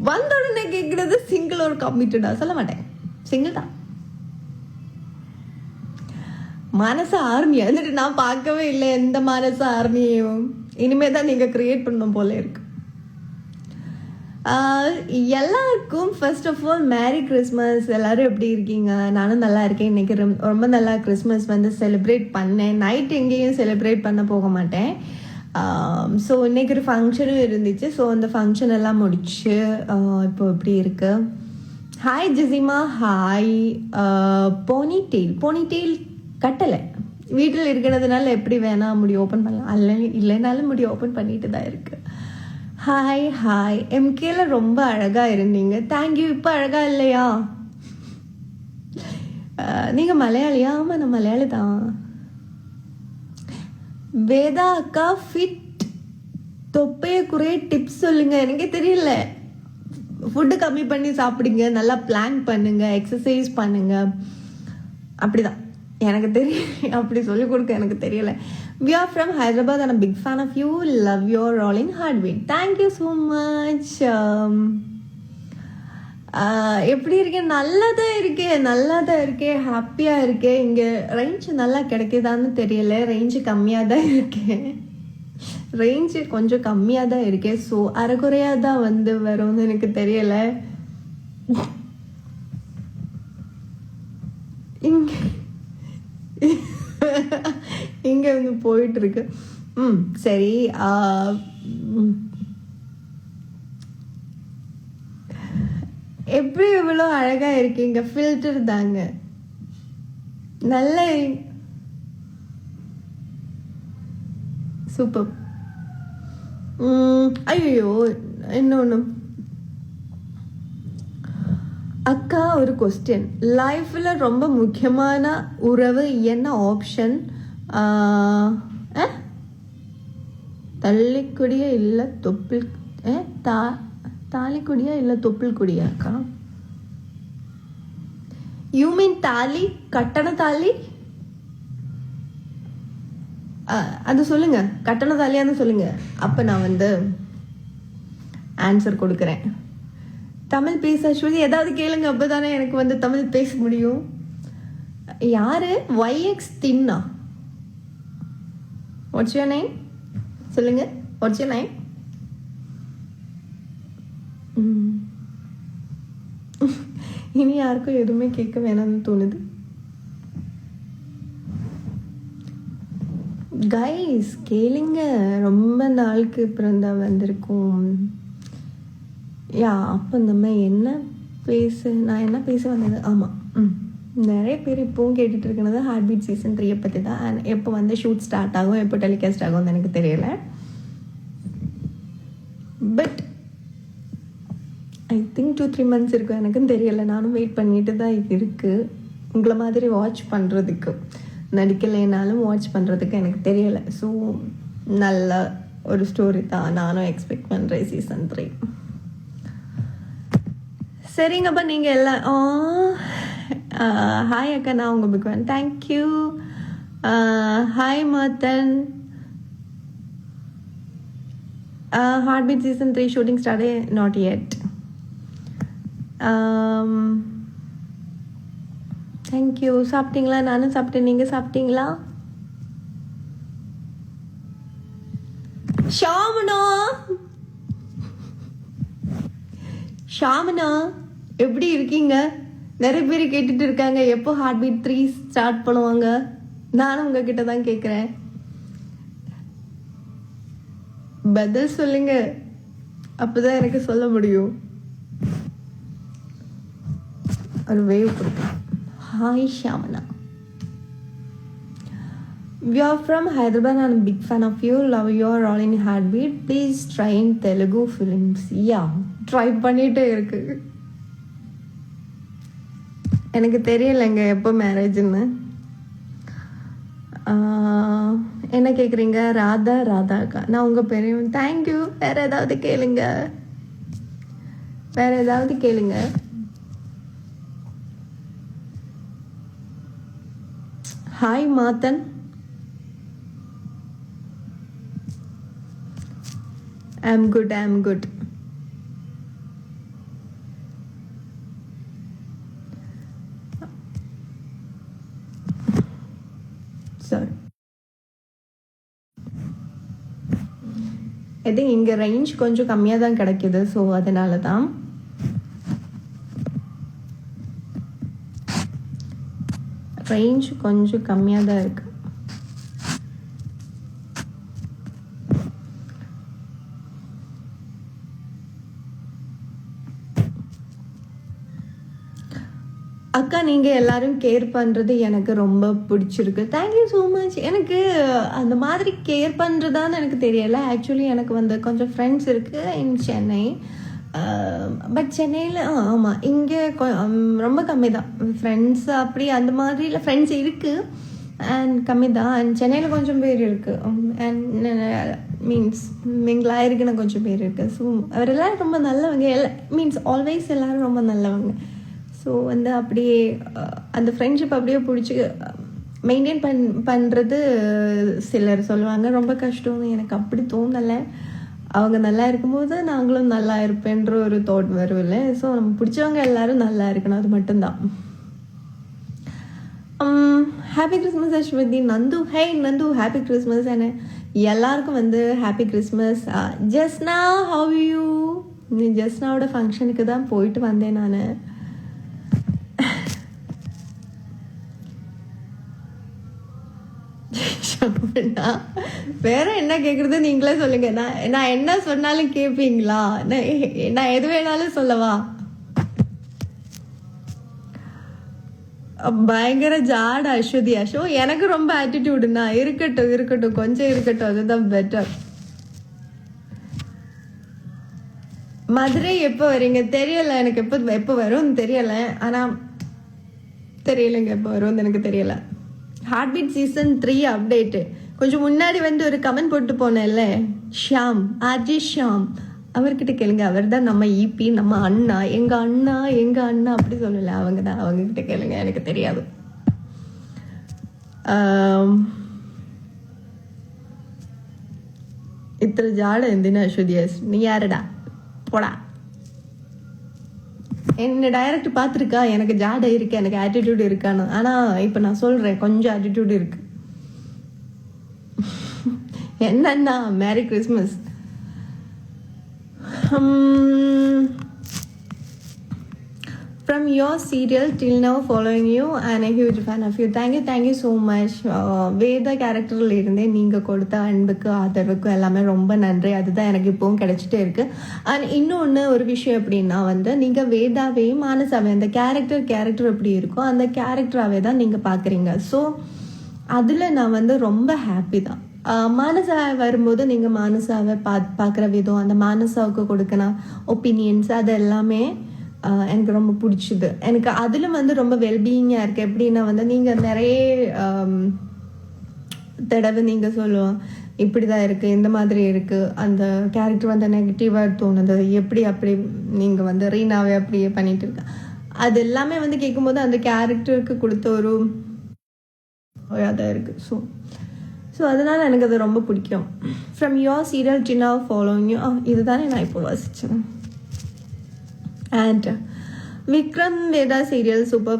வந்த உடனே கேட்கறது சிங்கிள் ஒரு கமிட்டடா? சொல்ல மாட்டேன், சிங்கிள் தான். மனசு ஆர்மியா வந்துட்டு நான் பார்க்கவே இல்லை எந்த மனசு ஆர்மியையும். இனிமே தான் நீங்க கிரியேட் பண்ணணும் போல இருக்கு. எல்லாருக்கும் first of all merry Christmas. எல்லாரும் எப்படி இருக்கீங்க? நானும் நல்லா இருக்கேன். இன்னைக்கு ரொம்ப நல்லா கிறிஸ்மஸ் வந்து செலிப்ரேட் பண்ணேன். நைட் எங்கேயும் செலிப்ரேட் பண்ண போக மாட்டேன். ஸோ இன்னைக்கு ஒரு ஃபங்க்ஷனும் இருந்துச்சு. ஸோ அந்த ஃபங்க்ஷன் எல்லாம் முடிச்சு இப்போ எப்படி இருக்கு? Hi Jisima, hi. போனிடெயில் கட்டலை, வீட்டில் இருக்கிறதுனால எப்படி வேணா முடி ஓப்பன் பண்ணலாம், இல்லைனாலும் முடி ஓப்பன் பண்ணிட்டு தான் இருக்கு. ஹாய். எம்கேல ரொம்ப அழகா இருந்தீங்க, தேங்க்யூ. இப்போ அழகா இல்லையா? நீங்க மலையாளியா? ஆமா, நான் மலையாளி தான். வேதா அக்கா ஃபிட் தொப்பைய குறைய டிப்ஸ் சொல்லுங்க. எனக்கே தெரியல. ஃபுட்டு கம்மி பண்ணி சாப்பிடுங்க, நல்லா பிளான் பண்ணுங்க, எக்ஸசைஸ் பண்ணுங்க, அப்படிதான் எனக்கு தெரியும். அப்படி சொல்லிக் கொடுக்க எனக்கு தெரியல. We are from Hyderabad and I'm a big fan of you. Love your rolling heartbeat. Thank you so much. எப்படி இருக்கேன்? நல்லா தான் இருக்கேன், ஹாப்பியாக இருக்கேன். இங்கே ரேஞ்சு நல்லா கிடைக்குதான்னு தெரியல, ரேஞ்சு கம்மியாக தான் இருக்கேன். ரேஞ்சு கொஞ்சம் கம்மியாக தான் இருக்கேன். ஸோ அரைக்குறையாக தான் வந்து வரும்னு எனக்கு தெரியல. இங்க வந்து போயிட்டு இருக்கு. சரி. எப்படி இவ்வளோ அழகா இருக்கீங்க? ஃபில்டர் தாங்க. நல்ல சூப்பர். ஐயோ, இன்னொன்று அக்கா, ஒரு கொஸ்டின். லைஃப்ல ரொம்ப முக்கியமான உறவு என்ன ஆப்ஷன்? தள்ளிக்குடியா இல்லை தொப்பில்? தாலிக்குடியா இல்லை தொப்பில் குடியா அக்கா? யூ மீன் தாலி, கட்டண தாலி? அது சொல்லுங்க, கட்டண தாலியான்னு சொல்லுங்க. அப்ப நான் வந்து ஆன்சர் கொடுக்குறேன். தமிழ் பேச அஸ்வதி, ஏதாவது கேளுங்க, அப்பதானே எனக்கு வந்து தமிழ் பேச முடியும். யாரு? YX தின்னா? What's your name? சொல்லுங்க, வாட்ஸ் யுவர் நேம்? இனி யாருக்கும் எதுவுமே கேட்க வேணாம்னு தோணுது. கைஸ் கேளுங்க, ரொம்ப நாளுக்கு அப்புறம் தான் வந்திருக்கோம். யா, அப்போ நம்ம நான் என்ன பேச வந்தது? ஆமாம், நிறைய பேர் இப்போவும் கேட்டுட்டு இருக்கிறது ஹார்ட் பீட் சீசன் 3 பற்றி தான். அண்ட் எப்போ வந்து ஷூட் ஸ்டார்ட் ஆகும், எப்போ டெலிகாஸ்ட் ஆகும்னு எனக்கு தெரியல. பட் ஐ திங்க் 2-3 months இருக்கும், எனக்கும் தெரியல. நானும் வெயிட் பண்ணிட்டு தான் இருக்கு உங்களை மாதிரி வாட்ச் பண்ணுறதுக்கு. நடிக்கலைனாலும் வாட்ச் பண்ணுறதுக்கு எனக்கு தெரியலை. ஸோ நல்ல ஒரு ஸ்டோரி தான் நானும் எக்ஸ்பெக்ட் பண்ணுறேன் சீசன் 3. சரிங்கப்பா, நீங்கள் எல்லாம் ஹாய் அக்கா, நான் உங்கள் big fan. Thank you. Hi Mathan. Heart beat season 3 shooting started not yet. Thank you. சாப்பிட்டீங்களா? நானும் சாப்பிட்டேன். நீங்கள் சாப்பிட்டீங்களா? ஷாமனா எப்படி இருக்கீங்க? நிறைய பேர் கேட்டுட்டு இருக்காங்க எப்போ ஹார்ட் பீட் 3 ஸ்டார்ட் பண்ணுவாங்க. நானும் உங்ககிட்ட தான் கேட்குறேன், பதில் சொல்லுங்க, அப்பதான் எனக்கு சொல்ல முடியும். ஒரு வேவ் கொடுப்பேன். Hi ஷாமனா. We are from Hyderabad and I'm a big fan of you. Love your rolling heartbeat. Please try in Telugu films. Yeah, try பண்ணிட்டே இருக்கு. எனக்கு தெரியலைங்க எப்போ மேரேஜ்னு. என்ன கேட்குறீங்க? ராதாக்கா. நான் உங்கள் பேரையும். தேங்க்யூ. வேற ஏதாவது கேளுங்க. Hi Mathan. I'm good. Sorry, I think இங்கே ரேஞ்ச் கொஞ்சம் கம்மியாக தான் கிடைக்குது. ஸோ அதனால தான் ரேஞ்ச் கொஞ்சம் கம்மியாக தான் இருக்கு. அக்கா, நீங்கள் எல்லாரும் கேர் பண்ணுறது எனக்கு ரொம்ப பிடிச்சிருக்கு. Thank you so much. எனக்கு அந்த மாதிரி கேர் பண்ணுறதான்னு எனக்கு தெரியலை. ஆக்சுவலி எனக்கு வந்து கொஞ்சம் ஃப்ரெண்ட்ஸ் இருக்குது இன் சென்னை. பட் சென்னையில் ஆமாம், இங்கே ரொம்ப கம்மி தான் ஃப்ரெண்ட்ஸ். அப்படி அந்த மாதிரி இல்லை, ஃப்ரெண்ட்ஸ் இருக்குது அண்ட் கம்மி தான். அண்ட் சென்னையில் கொஞ்சம் பேர் இருக்குது அண்ட் மீன்ஸ் மிங்களாக இருக்குன்னு கொஞ்சம் பேர் இருக்குது. ஸோ அவர் எல்லோரும் ரொம்ப நல்லவங்க. மீன்ஸ் ஆல்வேஸ் எல்லோரும் ரொம்ப நல்லவங்க. ஸோ வந்து அப்படியே அந்த ஃப்ரெண்ட்ஷிப் அப்படியே பிடிச்சி மெயின்டைன் பண்ணுறது சிலர் சொல்லுவாங்க ரொம்ப கஷ்டம்னு. எனக்கு அப்படி தோணலை. அவங்க நல்லா இருக்கும்போது நாங்களும் நல்லா இருப்பேன்ற ஒரு தாட் வரும்ல. ஸோ நம்ம பிடிச்சவங்க எல்லாரும் நல்லா இருக்கணும், அது மட்டும்தான். Happy Christmas Aswathi. Nandu, hey Nandu, happy Christmas. என்ன எல்லாருக்கும் வந்து happy Christmas. Jasna, how you? ஜஸ்னாவோட ஃபங்க்ஷனுக்கு தான் போயிட்டு வந்தேன் நான். வேற என்ன கேக்குறது நீங்களே சொல்லுங்க. நான் என்ன சொன்னாலும் கேட்பீங்களா? நான் எது வேணாலும் சொல்லவா? பயங்கர ஜாட அஸ்வதி. அஷோ எனக்கு ரொம்ப ஆட்டிடியூடுண்ணா. இருக்கட்டும் இருக்கட்டும், கொஞ்சம் இருக்கட்டும், அதுதான் பெட்டர். மதுரை எப்போ வரீங்க தெரியல எனக்கு. எப்போ வரும்னு தெரியல. ஆனா தெரியலங்க எப்போ வரும்னு எனக்கு தெரியல. ஹார்ட் பீட் சீசன் 3 அப்டேட்டு கொஞ்சம் முன்னாடி வந்து ஒரு கமெண்ட் போட்டு போனேன்ல, ஷியாம், ஆர்ஜி ஷியாம், அவர்கிட்ட கேளுங்க. அவர் தான் நம்ம இபி, நம்ம அண்ணா, எங்க அண்ணா அப்படி சொல்லல. அவங்க தான், அவங்க கிட்ட கேளுங்க, எனக்கு தெரியாது. இத்தனை ஜாட எந்தின அஸ்வதியாஸ், நீ யாருடா போடா. என்ன டைரக்ட் பார்த்துருக்கா? எனக்கு ஜாடை இருக்கு, எனக்கு ஆட்டிடியூட் இருக்கான்னு. ஆனால் இப்போ நான் சொல்கிறேன், கொஞ்சம் ஆட்டிடியூட் இருக்கு. என்னன்னா, merry Christmas. From your serial till now following you and a huge fan of you. Thank you so much. Veda கேரக்டரில் இருந்தே நீங்கள் கொடுத்த அன்புக்கு ஆதரவுக்கு எல்லாமே ரொம்ப நன்றி. அதுதான் எனக்கு இப்போவும் கிடைச்சிட்டே இருக்கு. அண்ட் இன்னொன்று ஒரு விஷயம் எப்படின்னா வந்து, நீங்கள் வேதாவையும் மானசாவே அந்த கேரக்டர் எப்படி இருக்கோ அந்த கேரக்டராகவே தான் நீங்கள் பார்க்குறீங்க. ஸோ அதில் நான் வந்து ரொம்ப ஹாப்பி தான். மானசா வரும்போது நீங்கள் மானசாவை பார்க்குற விதம், அந்த மானசாவுக்கு கொடுக்கணும் ஒப்பீனியன்ஸ், அது எல்லாமே எனக்கு ரொம்ப பிடிச்சிது. எனக்கு அதில் வந்து ரொம்ப வெல்பீயிங்காக இருக்குது. எப்படின்னா வந்து நீங்கள் நிறைய தடவை நீங்கள் சொல்லுவோம் இப்படி தான் இருக்குது, இந்த மாதிரி இருக்குது, அந்த கேரக்டர் வந்து நெகட்டிவாக தோணுது, எப்படி அப்படி நீங்கள் வந்து ரீனாவே அப்படியே பண்ணிட்டு இருக்க, அது எல்லாமே வந்து கேட்கும்போது அந்த கேரக்டருக்கு கொடுத்த ஒரு அதாக இருக்குது. ஸோ அதனால் எனக்கு அது ரொம்ப பிடிக்கும். From your serial till now following you, இதுதானே நான் இப்போ வாசித்தேன். And Vikram Veda serial super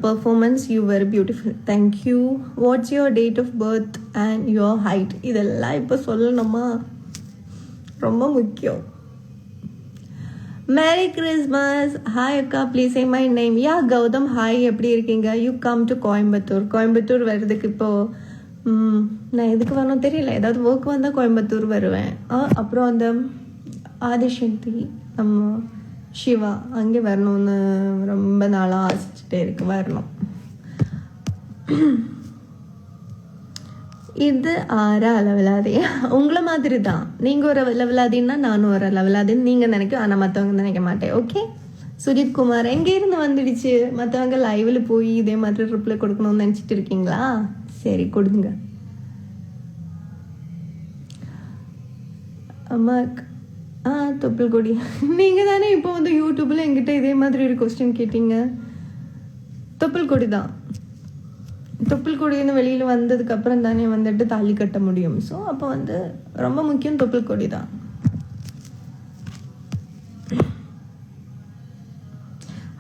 performance, you were beautiful. Thank you. What's your date of birth and your height? இதெல்லாம் இப்போ சொல்லணுமா? ரொம்ப முக்கியம். Merry Christmas. Hi அக்கா, please say my name. Yeah, Gautam, hi, எப்படி இருக்கீங்க? You come to கோயம்புத்தூர் வர்றதுக்கு இப்போ நான் எதுக்கு வரணும் தெரியல. ஏதாவது ஒர்க் வந்தால் கோயம்புத்தூர் வருவேன். அப்புறம் அந்த ஆதிசக்தி நம்ம சிவா அங்கே வரணும்னு ரொம்ப நாளாக ஆசிச்சுட்டே இருக்கு, வரணும். இது ஆறா அளவிலாதே உங்களை மாதிரி தான். நீங்கள் ஒரு அளவிலாதீன்னா நானும் ஒரு அளவிலாதேன்னு நீங்கள் நினைக்கும், ஆனால் மற்றவங்க நினைக்க மாட்டேன். ஓகே, சுஜித் குமார் எங்கேருந்து வந்துடுச்சு? மற்றவங்க லைவில் போய் இதே மாதிரி ரிப்ளை கொடுக்கணும்னு நினச்சிட்டு இருக்கீங்களா? சரி, கொடுங்க. அம்மா தொப்புள் கொடி, நீங்கள் தானே இப்போ வந்து யூடியூப்பில் எங்கிட்ட இதே மாதிரி ஒரு கொஸ்டின் கேட்டீங்க. தொப்புள் கொடி தான். தொப்புள் கொடின்னு வெளியில் வந்ததுக்கப்புறம் தானே வந்துட்டு தாலி கட்ட முடியும். ஸோ அப்போ வந்து ரொம்ப முக்கியம் தொப்புள் கொடி தான்.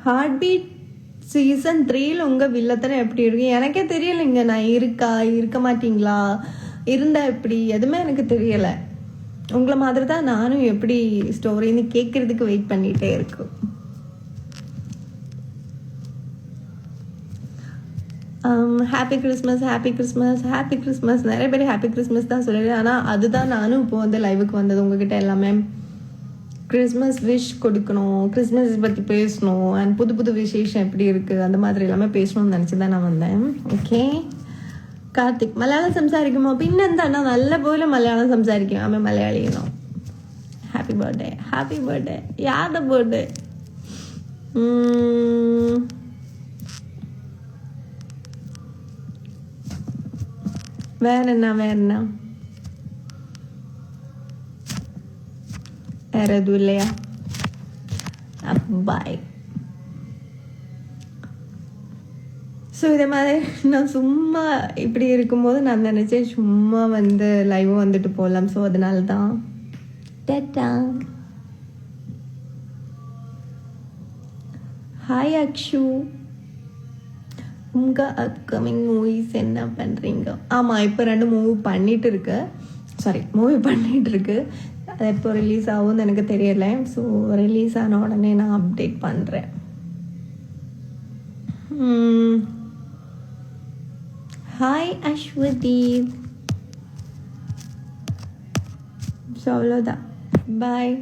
ஹார்ட் பீட் சீசன் 3ல உங்கள் வில்லத்தனை எப்படி இருக்கு எனக்கே தெரியலைங்க. நான் இருக்க மாட்டீங்களா, இருந்தா எப்படி, எதுவுமே எனக்கு தெரியலை. உங்களை மாதிரி தான் நானும் எப்படி ஸ்டோரின்னு கேட்கறதுக்கு வெயிட் பண்ணிகிட்டே இருக்கு. Happy Christmas, happy Christmas, happy Christmas. நிறைய பேர் ஹாப்பி கிறிஸ்மஸ் தான் சொல்லிடுறேன். ஆனால் அதுதான் நானும் இப்போ வந்து லைவுக்கு வந்தது. உங்ககிட்ட எல்லாமே கிறிஸ்மஸ் விஷ் கொடுக்கணும், கிறிஸ்மஸ் பற்றி பேசணும், அண்ட் புது புது விசேஷம் எப்படி இருக்குது அந்த மாதிரி எல்லாமே பேசணும்னு நினச்சி தான் நான் வந்தேன். ஓகே கார்த்திக் மலையாளம் സംസാരിക്കുമോ? പിന്നെന്താ, நான் நல்ல പോലെ മലയാളം സംസാരിക്കും. ആമ മലയാളിയാണോ? Happy birthday, happy birthday. യാരുടെ ബർത്ത്ഡേ? வேற என்ன வேற எதுவும் இல்லையா? பாய். ஸோ இதே மாதிரி நான் சும்மா இப்படி இருக்கும்போது நான் நினச்சேன் சும்மா வந்து லைவ் வந்துட்டு போகலாம். ஸோ அதனால தான் ஹாய் அக்ஷு, உங்கள் அப்கமிங் மூவிஸ் என்ன பண்ணுறீங்க? ஆமாம், இப்போ 2 மூவி பண்ணிகிட்டு இருக்கு. அது எப்போ ரிலீஸ் ஆகும்னு எனக்கு தெரியலை. ஸோ ரிலீஸ் ஆன உடனே நான் அப்டேட் பண்ணுறேன். ஹாய் அஸ்வதி. ஸோ அவ்வளோதான், பாய்.